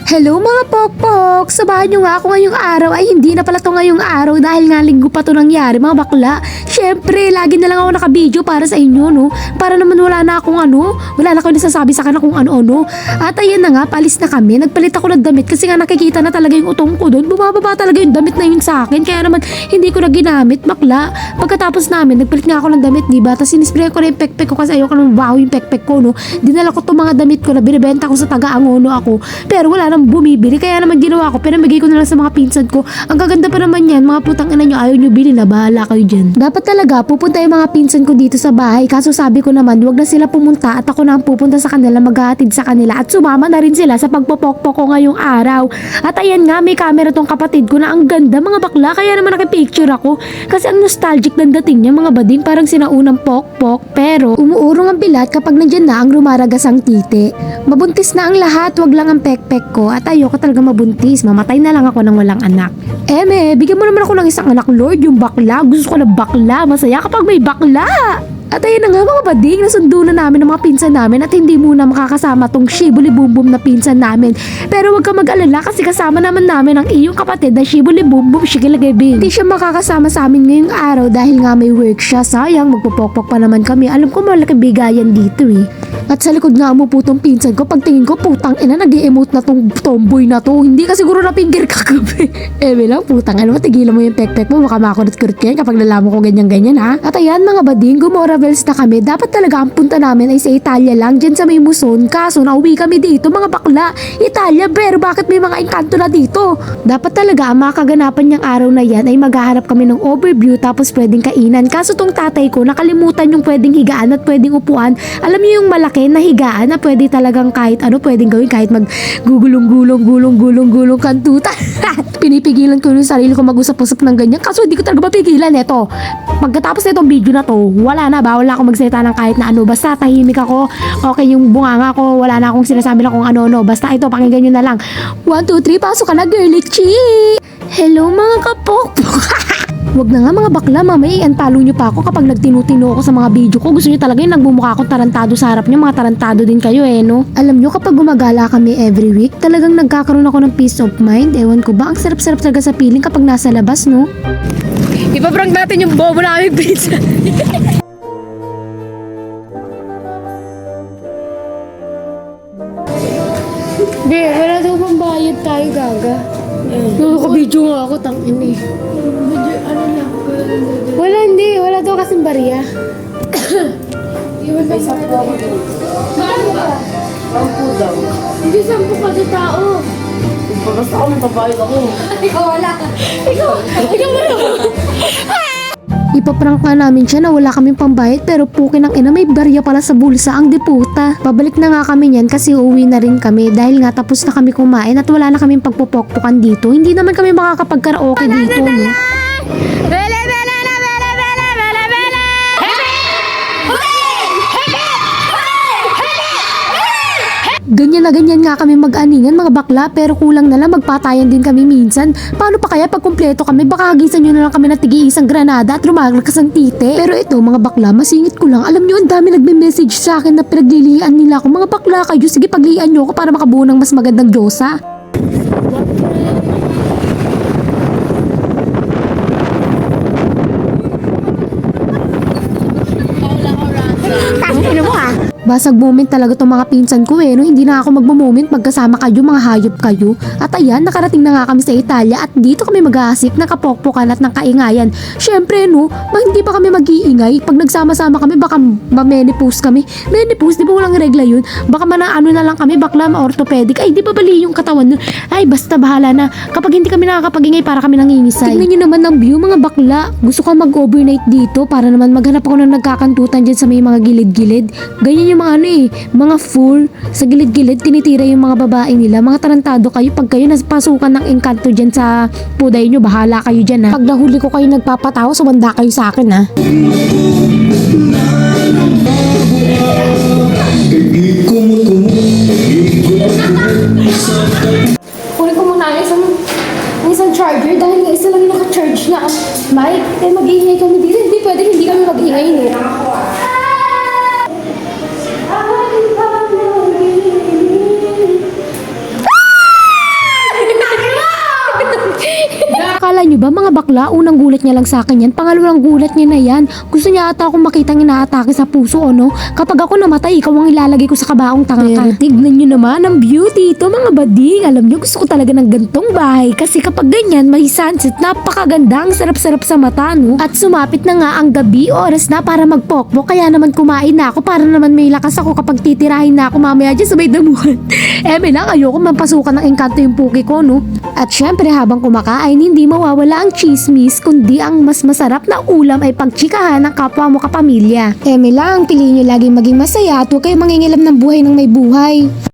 Hello mga pokpok! Sabahan nyo nga ako ngayong araw. Ay hindi na pala to ngayong araw dahil nga linggo pa to nangyari mga bakla. Syempre, lagi na lang ako nakabideo para sa inyo, no? Para naman wala na akong wala na akong nasasabi sa kanila kung ano-ano. At ayan na nga, palis na kami. Nagpalit ako ng damit kasi nga nakikita na talaga yung utong ko doon. Bumababa talaga yung damit na yun sa akin. Kaya naman hindi ko na ginamit, bakla. Pagkatapos namin, nagpalit nga ako ng damit, diba? Tapos sinispray ko na yung pekpek ko kasi ayoko nang baho yung pekpek ko, no? Dinala ko itong mga damit ko na binibenta ko sa taga-angono ako. Pero wala nang bumibili, kaya naman ginawa ko, pinamigay ko na lang sa mga pinsan ko. Ang gaganda pa naman yan, mga putang ina nyo, ayaw nyo bili na, bahala kayo dyan. Dapat talaga, pupunta yung mga pinsan ko dito sa bahay, kaso sabi ko naman, wag na sila pumunta at ako na ang pupunta sa kanila, maghahatid sa kanila at sumama na rin sila sa pagpopokpok ko ngayong araw. At ayan nga, may camera tong kapatid ko na ang ganda mga bakla, kaya naman nakipicture ako kasi ang nostalgic ng dating niya mga bading, parang sinaunang pokpok, pero umuurong ang bilat kapag nandyan na ang rumaragas ang titi. Mabuntis na ang lahat, wag lang ang pekpek ko at ayoko talaga mabuntis, mamatay na lang ako ng walang anak. Bigyan mo naman ako ng isang anak, Lord, yung bakla, gusto ko na bakla, masaya kapag may bakla. At ayun na nga mga bading, nasundo na namin ng mga pinsan namin at hindi muna makakasama tong shibuli bumbum na pinsan namin. Pero wag ka mag-alala kasi kasama naman namin ang iyong kapatid na shibuli bumbum shikilagabi. Hindi siya makakasama sa amin ngayong araw dahil nga may work siya. Sayang, magpupokpok pa naman kami. Alam ko malaki bigayan dito eh. At sa likod nga umupo tong pinsan ko, pagtingin ko putang ina, nag-i-emote na tong tomboy na to. Hindi ka siguro na finger kagabi. Lang putang ina, tigilan mo yung pekpek mo, baka makurot-kurot ka yan kapag nalaman ko ganyan-ganyan ha. At ayan mga bading, gumoravels na kami. Dapat talaga ang punta namin ay sa Italia lang, dyan sa may Muson. Kaso nauwi kami dito mga bakla. Italia, pero bakit may mga engkanto na dito? Dapat talaga ang makaganapan niyang araw na yan ay maghaharap kami ng overview tapos pwedeng kainan. Kaso tong tatay ko nakalimutan yung pwedeng higaan at pwedeng upuan. Alam niyo yung malaki na higaan na pwede talagang kahit ano pwedeng gawin, kahit maggugulong-gulong kantuta. Pinipigilan ko yung sarili ko mag-usap-usap ng ganyan kaso hindi ko talaga mapigilan. Eto, pagkatapos na itong video na to, wala na, bawal na ako magsalita ng kahit na ano, basta tahimik ako, okay yung bunganga ko, wala na akong sinasabi na kung ano-ano, basta ito, pakinggan nyo na lang. 1, 2, 3, pasok ka na girly chi! Hello mga kapokpok! Wag na nga mga bakla, mamaya i-unfollow nyo pa ako kapag nagtinutino ako sa mga video ko. Gusto nyo talaga yung nagbumukha akong tarantado sa harap nyo, mga tarantado din kayo no? Alam nyo kapag gumagala kami every week, talagang nagkakaroon ako ng peace of mind. Ewan ko ba, ang sarap-sarap talaga sa feeling kapag nasa labas, no? Ipaprank natin yung bobo namin pizza. Be, wala daw bang bayad tayo, gaga? Nakaka-video nga ako, tangin eh. Wala daw kasing bariya. May sampo ako dito. Sampo daw. Hindi 10 kada tao. Basta ako may babayad ako. Ikaw wala. Ikaw wala. Ipaprank nga namin siya na wala kaming pambayad pero pukin ang ina, may barya pala sa bulsa ang deputa. Pabalik na nga kami niyan kasi uuwi na rin kami dahil nga tapos na kami kumain at wala na kaming pagpupokpokan dito. Hindi naman kami makakapag-karaoke dito, no? Ganyan na ganyan nga kami mag-aningan mga bakla pero kulang na lang magpatayan din kami minsan. Paano pa kaya pag kumpleto kami, baka hagisan nyo na lang kami na tig-iisang granada at rumaglakas ang tite. Pero ito mga bakla, masingit ko lang. Alam nyo, ang dami nagme-message sa akin na pinaglilian nila ako. Mga bakla kayo, sige paglian nyo ako para makabuo ng mas magandang Diyosa. Basag moment talaga tong mga pinsan ko no? Hindi na ako magmo-moment magkasama kayo, mga hayop kayo. At ayan, nakarating na nga kami sa Italia at dito kami mag-aasik ng kapokpokan at ng kaingayan. Syempre no, hindi pa kami mag-iingay. Pag nagsama-sama kami, baka ma-menopause kami. Menopause, di ba walang regla yun? Baka ano na lang kami, bakla, ma-orthopedic. Ay, di ba bali yung katawan nun? Ay, basta bahala na. Kapag hindi kami nakakapag-ingay, para kami nangingisay. Tingnan nyo naman ng view, mga bakla. Gusto ko mag-overnight dito para naman maghanap ako ng nagkakantutan dyan sa may mga gilid-gilid. Ganyan yung mga full sa gilid-gilid, tinitira yung mga babae nila. Mga tarantado kayo, pag kayo napasukan ng engkanto dyan sa puday nyo, bahala kayo dyan ha. Pag nahuli ko kayo nagpapatawa, sumanda kayo sa akin ha. Kunin ko muna isang charger dahil nga isa lang yung naka-charge na mic. Mag-iingay kami dito, hindi pwede hindi kami mag-iingay niyo ba mga bakla, unang gulat niya lang sa akin yan, pangalawang gulat niya na yan. Gusto niya ata akong makitang inaatake sa puso, ano? Kapag ako namatay, ikaw ang ilalagay ko sa kabaong tanga ka. Pero tignan niyo naman ang beauty ito mga bading. Alam niyo, gusto ko talaga ng gantong bahay kasi kapag ganyan, may sunset, napakaganda, ang sarap-sarap sa mata, no? At sumapit na nga ang gabi, oras na para magpokpok, kaya naman kumain na ako para naman may lakas ako kapag titirahin na ako mamaya dyan sa may damuhan. Lang, ayoko mapasukan ng engkanto yung puki ko, no? At syempre habang kumakain, hindi mawawala ang chismis, kundi ang mas masarap na ulam ay pagchikahan ng kapwa mo kapamilya. Lang, piliin nyo laging maging masaya at huwag kayo mangingilam ng buhay ng may buhay.